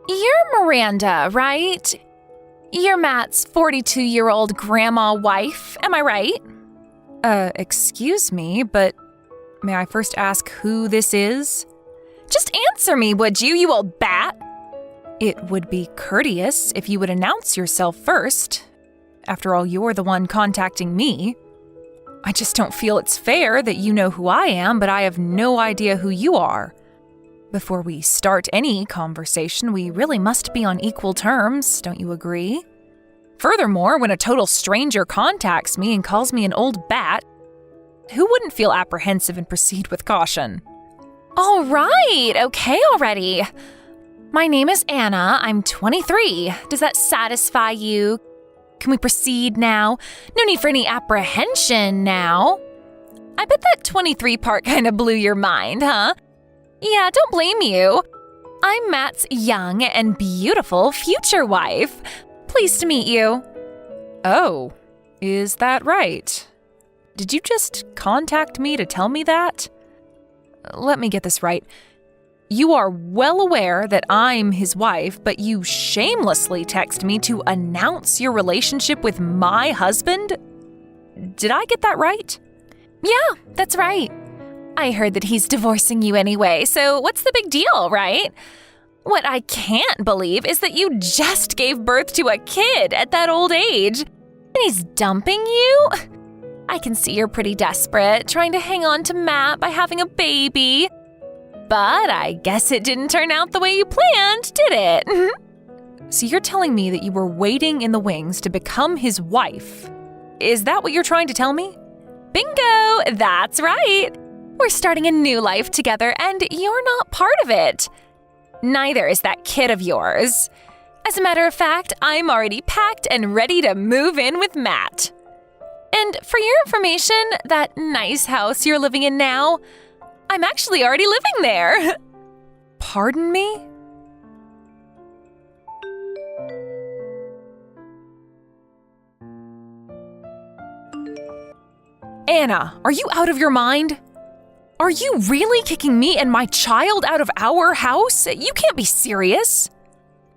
You're Miranda, right? You're Matt's 42-year-old grandma wife, am I right? Excuse me, but may I first ask who this is? Just answer me, would you, you old bat? It would be courteous if you would announce yourself first. After all, you're the one contacting me. I just don't feel it's fair that you know who I am, but I have no idea who you are. Before we start any conversation, we really must be on equal terms, don't you agree? Furthermore, when a total stranger contacts me and calls me an old bat, who wouldn't feel apprehensive and proceed with caution? All right, okay already. My name is Anna, I'm 23. Does that satisfy you? Can we proceed now? No need for any apprehension now. I bet that 23 part kind of blew your mind, huh? Yeah, don't blame you. I'm Matt's young and beautiful future wife. Pleased to meet you. Oh, is that right? Did you just contact me to tell me that? Let me get this right. You are well aware that I'm his wife, but you shamelessly text me to announce your relationship with my husband? Did I get that right? Yeah, that's right. I heard that he's divorcing you anyway, so what's the big deal, right? What I can't believe is that you just gave birth to a kid at that old age, and he's dumping you? I can see you're pretty desperate, trying to hang on to Matt by having a baby. But I guess it didn't turn out the way you planned, did it? So you're telling me that you were waiting in the wings to become his wife? Is that what you're trying to tell me? Bingo! That's right! We're starting a new life together, and you're not part of it. Neither is that kid of yours. As a matter of fact, I'm already packed and ready to move in with Matt. And for your information, that nice house you're living in now, I'm actually already living there. Pardon me? Anna, are you out of your mind? Are you really kicking me and my child out of our house? You can't be serious.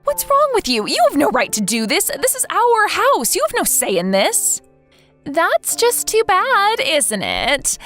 What's wrong with you? You have no right to do this. This is our house. You have no say in this. That's just too bad, isn't it?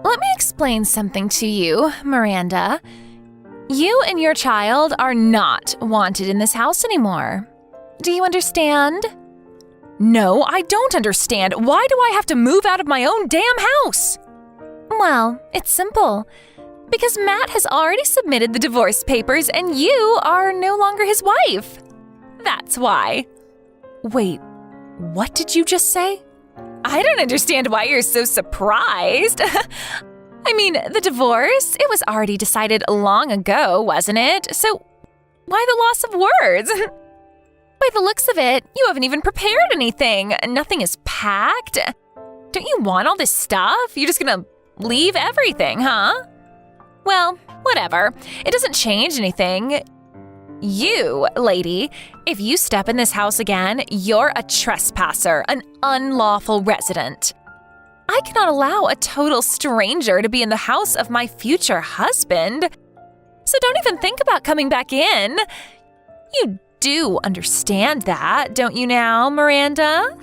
Let me explain something to you, Miranda. You and your child are not wanted in this house anymore. Do you understand? No, I don't understand. Why do I have to move out of my own damn house? Well, it's simple. Because Matt has already submitted the divorce papers and you are no longer his wife. That's why. Wait, what did you just say? I don't understand why you're so surprised. I mean, the divorce, it was already decided long ago, wasn't it? So why the loss of words? By the looks of it, you haven't even prepared anything. Nothing is packed. Don't you want all this stuff? You're just gonna leave everything, huh? Well, whatever. It doesn't change anything. You, lady, if you step in this house again, you're a trespasser, an unlawful resident. I cannot allow a total stranger to be in the house of my future husband. So don't even think about coming back in. You do understand that, don't you now, Miranda?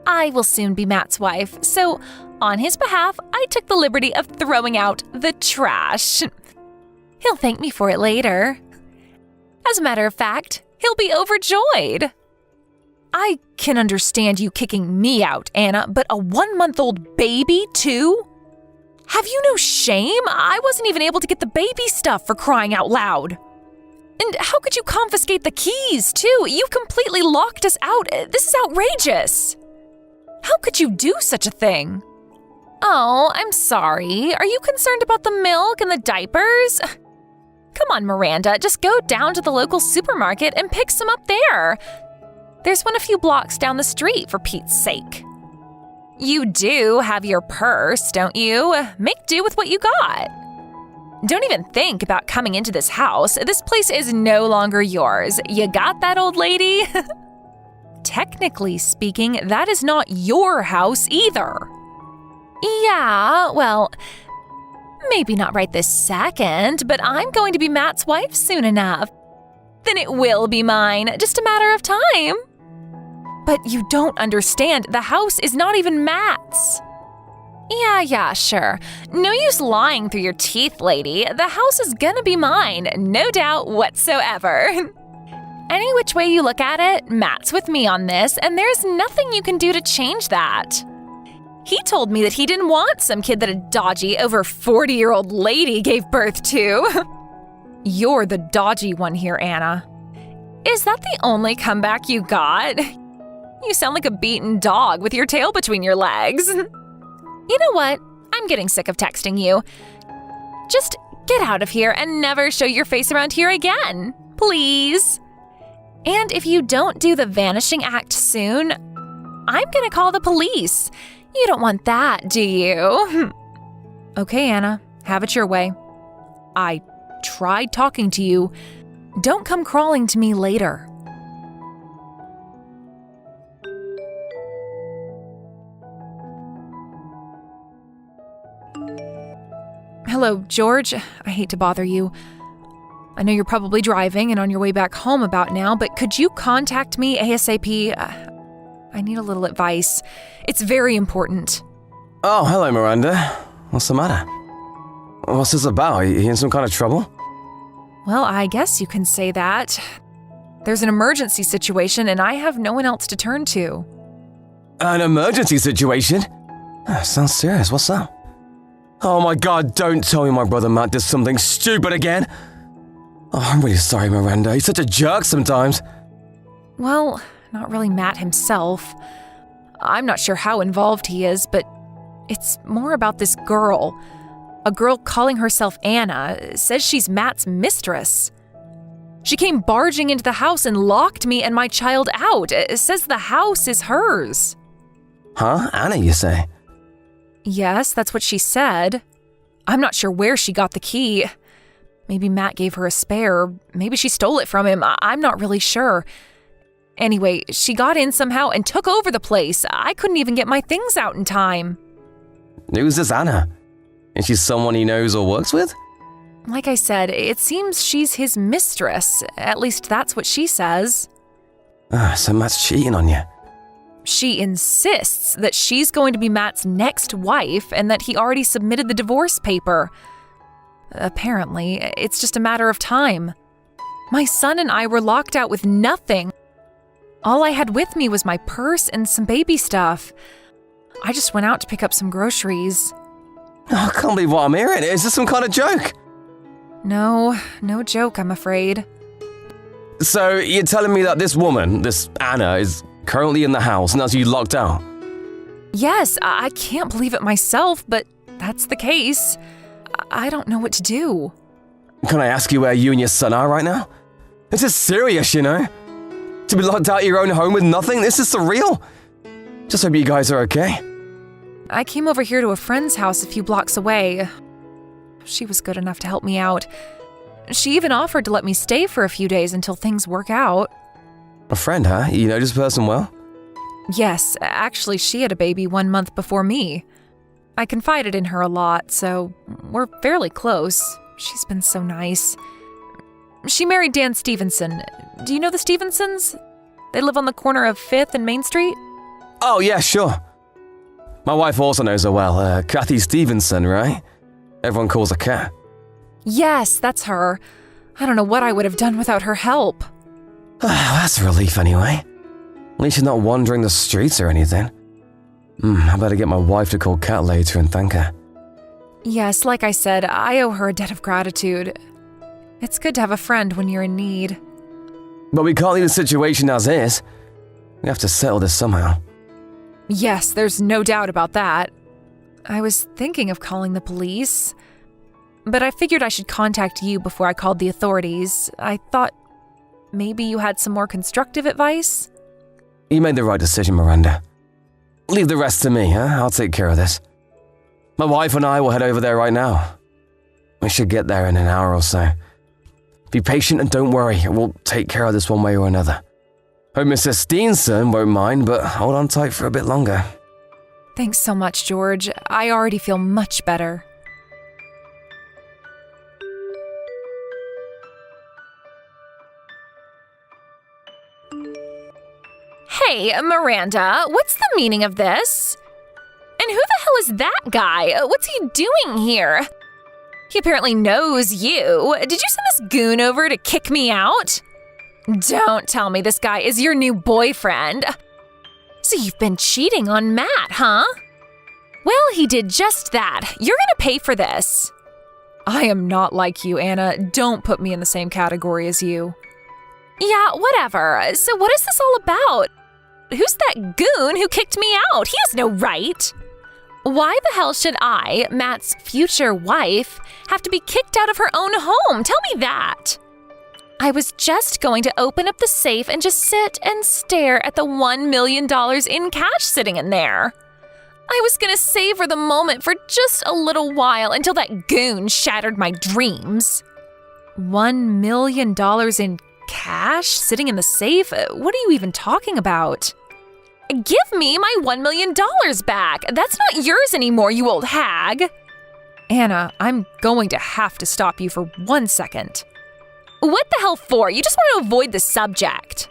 I will soon be Matt's wife, so on his behalf, I took the liberty of throwing out the trash. He'll thank me for it later. As a matter of fact, he'll be overjoyed. I can understand you kicking me out, Anna, but a 1-month-old baby, too? Have you no shame? I wasn't even able to get the baby stuff, for crying out loud. And how could you confiscate the keys, too? You've completely locked us out. This is outrageous. How could you do such a thing? Oh, I'm sorry. Are you concerned about the milk and the diapers? Come on, Miranda, just go down to the local supermarket and pick some up there. There's one a few blocks down the street, for Pete's sake. You do have your purse, don't you? Make do with what you got. Don't even think about coming into this house. This place is no longer yours. You got that, old lady? Technically speaking, that is not your house either. Yeah, well, maybe not right this second, but I'm going to be Matt's wife soon enough. Then it will be mine, just a matter of time. But you don't understand. The house is not even Matt's. Yeah, sure. No use lying through your teeth, lady. The house is gonna be mine, no doubt whatsoever. Any which way you look at it, Matt's with me on this, and there's nothing you can do to change that. He told me that he didn't want some kid that a dodgy, over 40-year-old lady gave birth to. You're the dodgy one here, Anna. Is that the only comeback you got? You sound like a beaten dog with your tail between your legs. You know what? I'm getting sick of texting you. Just get out of here and never show your face around here again, please. And if you don't do the vanishing act soon, I'm gonna call the police. You don't want that, do you? Okay, Anna, have it your way. I tried talking to you. Don't come crawling to me later. Hello, George. I hate to bother you. I know you're probably driving and on your way back home about now, but could you contact me ASAP? I need a little advice. It's very important. Oh, hello, Miranda. What's the matter? What's this about? Are you in some kind of trouble? Well, I guess you can say that. There's an emergency situation and I have no one else to turn to. An emergency situation? Sounds serious. What's up? Oh my God, don't tell me my brother Matt did something stupid again. Oh, I'm really sorry, Miranda. He's such a jerk sometimes. Well, not really Matt himself. I'm not sure how involved he is, but it's more about this girl. A girl calling herself Anna says she's Matt's mistress. She came barging into the house and locked me and my child out. It says the house is hers. Huh? Anna, you say? Yes, that's what she said. I'm not sure where she got the key. Maybe Matt gave her a spare. Maybe she stole it from him. I'm not really sure. Anyway, she got in somehow and took over the place. I couldn't even get my things out in time. Who's this Anna? Is she someone he knows or works with? Like I said, it seems she's his mistress. At least that's what she says. So Matt's cheating on you. She insists that she's going to be Matt's next wife and that he already submitted the divorce paper. Apparently, it's just a matter of time. My son and I were locked out with nothing. All I had with me was my purse and some baby stuff. I just went out to pick up some groceries. Oh, I can't believe what I'm hearing. Is this some kind of joke? No joke, I'm afraid. So you're telling me that this woman, this Anna, is currently in the house and has you locked out? Yes, I can't believe it myself, but that's the case. I don't know what to do. Can I ask you where you and your son are right now? This is serious, you know? To be locked out of your own home with nothing, this is surreal. Just hope you guys are okay. I came over here to a friend's house a few blocks away. She was good enough to help me out. She even offered to let me stay for a few days until things work out. A friend, huh? You know this person well? Yes, actually she had a baby 1 month before me. I confided in her a lot, so we're fairly close. She's been so nice. She married Dan Stevenson. Do you know the Stevensons? They live on the corner of 5th and Main Street? Oh, yeah, sure. My wife also knows her well. Kathy Stevenson, right? Everyone calls her Kat. Yes, that's her. I don't know what I would have done without her help. That's a relief anyway. At least she's not wandering the streets or anything. I better get my wife to call Kat later and thank her. Yes, like I said, I owe her a debt of gratitude. It's good to have a friend when you're in need. But we can't leave the situation as is. We have to settle this somehow. Yes, there's no doubt about that. I was thinking of calling the police, but I figured I should contact you before I called the authorities. I thought maybe you had some more constructive advice? You made the right decision, Miranda. Leave the rest to me, huh? I'll take care of this. My wife and I will head over there right now. We should get there in an hour or so. Be patient and don't worry, we'll take care of this one way or another. Hope Mrs. Stevenson won't mind, but hold on tight for a bit longer. Thanks so much, George. I already feel much better. Hey, Miranda, what's the meaning of this? And who the hell is that guy? What's he doing here? He apparently knows you. Did you send this goon over to kick me out? Don't tell me this guy is your new boyfriend. So you've been cheating on Matt, huh? Well, he did just that. You're gonna pay for this. I am not like you, Anna. Don't put me in the same category as you. Yeah, whatever. So what is this all about? Who's that goon who kicked me out? He has no right. Why the hell should I, Matt's future wife, have to be kicked out of her own home? Tell me that. I was just going to open up the safe and just sit and stare at the $1 million in cash sitting in there. I was going to savor the moment for just a little while until that goon shattered my dreams. $1 million in cash sitting in the safe? What are you even talking about? Give me my $1 million back. That's not yours anymore, you old hag. Anna, I'm going to have to stop you for 1 second. What the hell for? You just want to avoid the subject.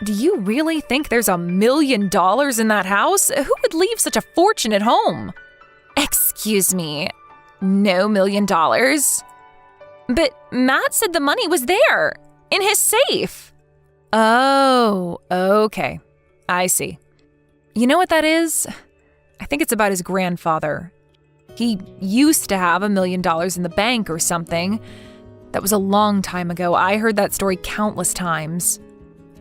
Do you really think there's $1 million in that house? Who would leave such a fortune at home? Excuse me, no $1 million? But Matt said the money was there, in his safe. Oh, okay. I see. You know what that is? I think it's about his grandfather. He used to have $1 million in the bank or something. That was a long time ago. I heard that story countless times.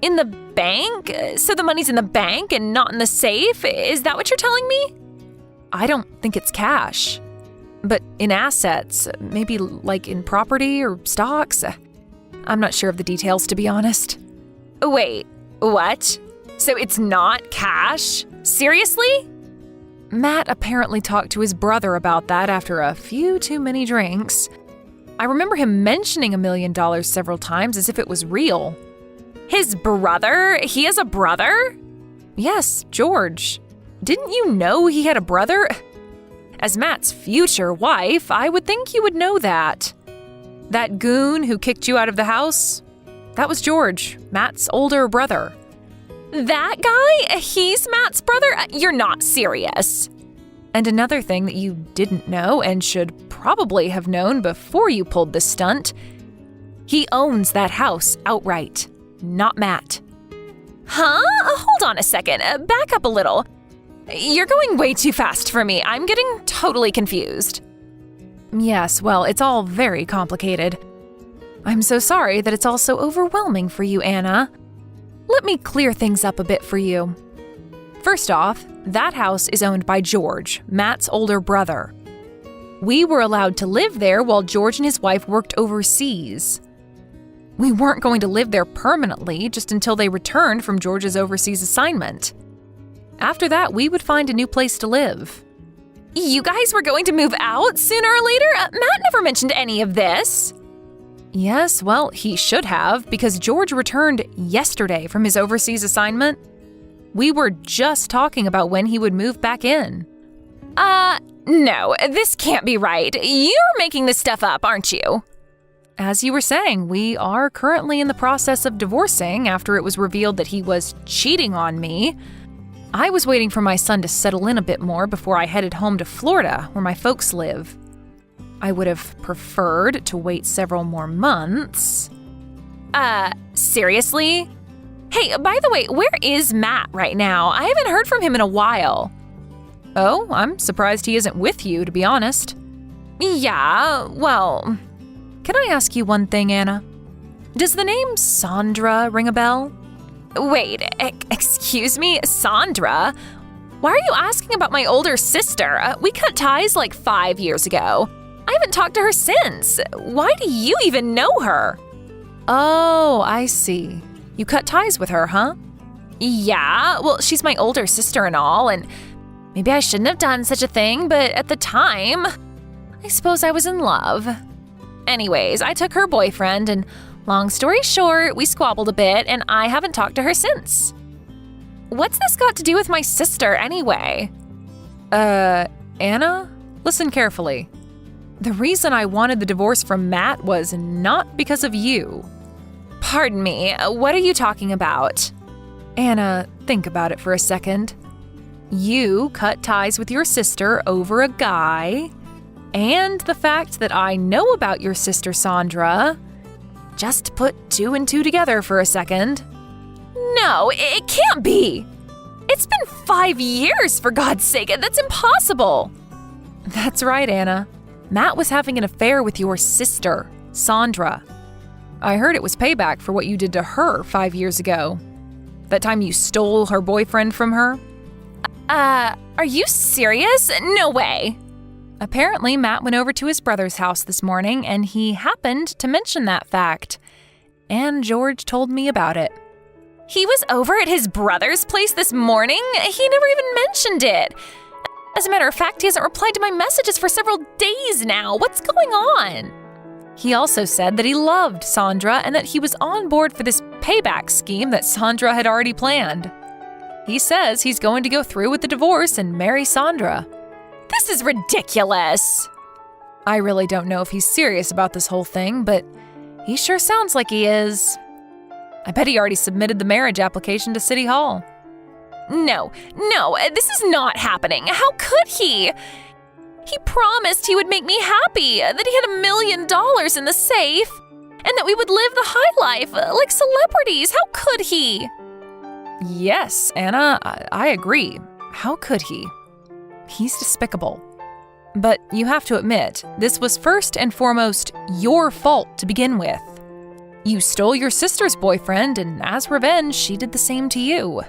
In the bank? So the money's in the bank and not in the safe? Is that what you're telling me? I don't think it's cash. But in assets, maybe like in property or stocks. I'm not sure of the details, to be honest. Wait, what? So it's not cash? Seriously? Matt apparently talked to his brother about that after a few too many drinks. I remember him mentioning $1 million several times as if it was real. His brother? He has a brother? Yes, George. Didn't you know he had a brother? As Matt's future wife, I would think you would know that. That goon who kicked you out of the house? That was George, Matt's older brother. That guy? He's Matt's brother? You're not serious. And another thing that you didn't know and should probably have known before you pulled this stunt, he owns that house outright, not Matt. Huh? Hold on a second. Back up a little. You're going way too fast for me. I'm getting totally confused. Yes, well, it's all very complicated. I'm so sorry that it's all so overwhelming for you, Anna. Let me clear things up a bit for you. First off, that house is owned by George, Matt's older brother. We were allowed to live there while George and his wife worked overseas. We weren't going to live there permanently, just until they returned from George's overseas assignment. After that, we would find a new place to live. You guys were going to move out sooner or later? Matt never mentioned any of this. Yes, well, he should have, because George returned yesterday from his overseas assignment. We were just talking about when he would move back in. No, this can't be right. You're making this stuff up, aren't you? As you were saying, we are currently in the process of divorcing after it was revealed that he was cheating on me. I was waiting for my son to settle in a bit more before I headed home to Florida, where my folks live. I would have preferred to wait several more months. Seriously? Hey, by the way, where is Matt right now? I haven't heard from him in a while. Oh, I'm surprised he isn't with you, to be honest. Yeah, well... Can I ask you one thing, Anna? Does the name Sandra ring a bell? Wait, excuse me, Sandra? Why are you asking about my older sister? We cut ties like 5 years ago. I haven't talked to her since. Why do you even know her? Oh, I see. You cut ties with her, huh? Yeah, well, she's my older sister and all, and maybe I shouldn't have done such a thing, but at the time, I suppose I was in love. Anyways, I took her boyfriend, and long story short, we squabbled a bit, and I haven't talked to her since. What's this got to do with my sister, anyway? Anna? Listen carefully. The reason I wanted the divorce from Matt was not because of you. Pardon me, what are you talking about? Anna, think about it for a second. You cut ties with your sister over a guy, and the fact that I know about your sister Sandra. Just put 2 and 2 together for a second. No, it can't be. It's been 5 years, for God's sake. That's impossible. That's right, Anna. Matt was having an affair with your sister, Sandra. I heard it was payback for what you did to her 5 years ago. That time you stole her boyfriend from her. Are you serious? No way. Apparently, Matt went over to his brother's house this morning and he happened to mention that fact. And George told me about it. He was over at his brother's place this morning? He never even mentioned it. As a matter of fact, he hasn't replied to my messages for several days now. What's going on? He also said that he loved Sandra and that he was on board for this payback scheme that Sandra had already planned. He says he's going to go through with the divorce and marry Sandra. This is ridiculous. I really don't know if he's serious about this whole thing, but he sure sounds like he is. I bet he already submitted the marriage application to City Hall. No, this is not happening. How could he? He promised he would make me happy, that he had $1 million in the safe, and that we would live the high life like celebrities. How could he? Yes, Anna, I agree. How could he? He's despicable. But you have to admit, this was first and foremost your fault to begin with. You stole your sister's boyfriend, and as revenge, she did the same to you.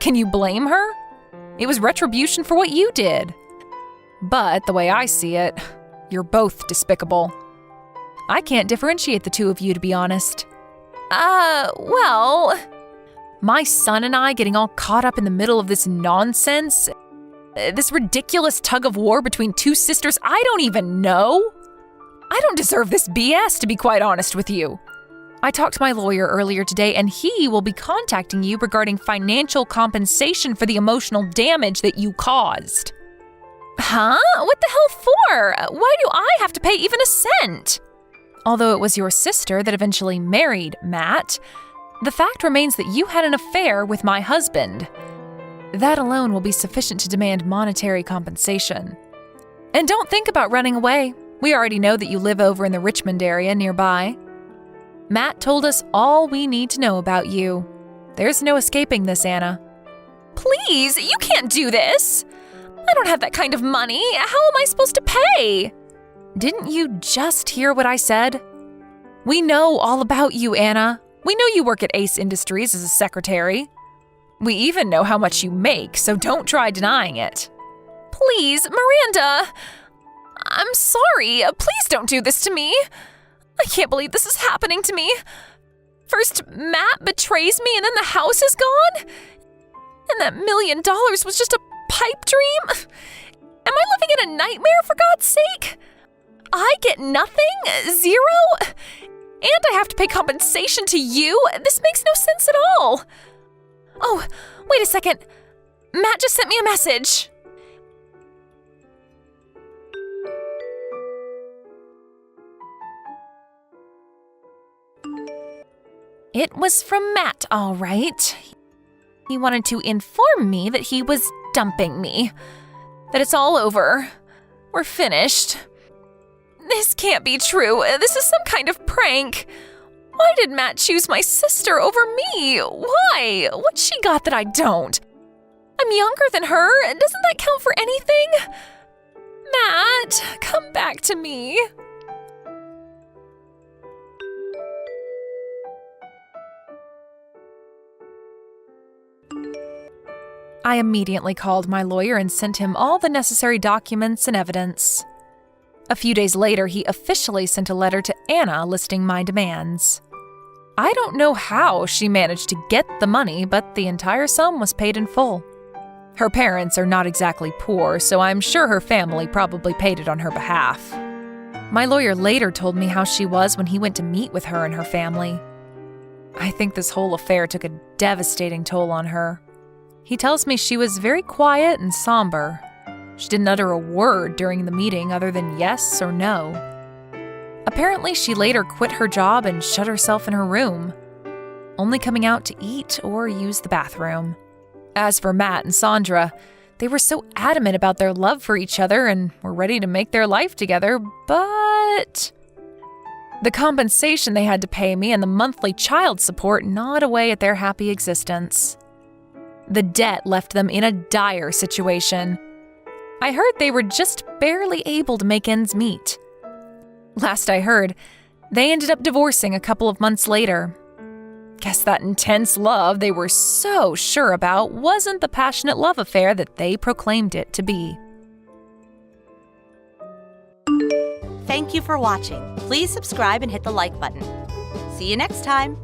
Can you blame her? It was retribution for what you did. But the way I see it, you're both despicable. I can't differentiate the two of you, to be honest. Well... My son and I getting all caught up in the middle of this nonsense, this ridiculous tug of war between two sisters I don't even know. I don't deserve this BS, to be quite honest with you. I talked to my lawyer earlier today, and he will be contacting you regarding financial compensation for the emotional damage that you caused. Huh? What the hell for? Why do I have to pay even a cent? Although it was your sister that eventually married Matt, the fact remains that you had an affair with my husband. That alone will be sufficient to demand monetary compensation. And don't think about running away. We already know that you live over in the Richmond area nearby. Matt told us all we need to know about you. There's no escaping this, Anna. Please, you can't do this. I don't have that kind of money. How am I supposed to pay? Didn't you just hear what I said? We know all about you, Anna. We know you work at Ace Industries as a secretary. We even know how much you make, so don't try denying it. Please, Miranda. I'm sorry. Please don't do this to me. I can't believe this is happening to me. First, Matt betrays me, and then the house is gone? And that $1 million was just a pipe dream? Am I living in a nightmare, for God's sake? I get nothing? Zero? And I have to pay compensation to you? This makes no sense at all. Oh, wait a second. Matt just sent me a message. It was from Matt, all right. He wanted to inform me that he was dumping me. That it's all over. We're finished. This can't be true. This is some kind of prank. Why did Matt choose my sister over me? Why? What's she got that I don't? I'm younger than her. Doesn't that count for anything? Matt, come back to me. I immediately called my lawyer and sent him all the necessary documents and evidence. A few days later, he officially sent a letter to Anna listing my demands. I don't know how she managed to get the money, but the entire sum was paid in full. Her parents are not exactly poor, so I'm sure her family probably paid it on her behalf. My lawyer later told me how she was when he went to meet with her and her family. I think this whole affair took a devastating toll on her. He tells me she was very quiet and somber. She didn't utter a word during the meeting other than yes or no. Apparently, she later quit her job and shut herself in her room. only coming out to eat or use the bathroom. As for Matt and Sandra, they were so adamant about their love for each other and were ready to make their life together, but the compensation they had to pay me and the monthly child support gnawed away at their happy existence. The debt left them in a dire situation. I heard they were just barely able to make ends meet. Last I heard, they ended up divorcing a couple of months later. Guess that intense love they were so sure about wasn't the passionate love affair that they proclaimed it to be. Thank you for watching. Please subscribe and hit the like button. See you next time.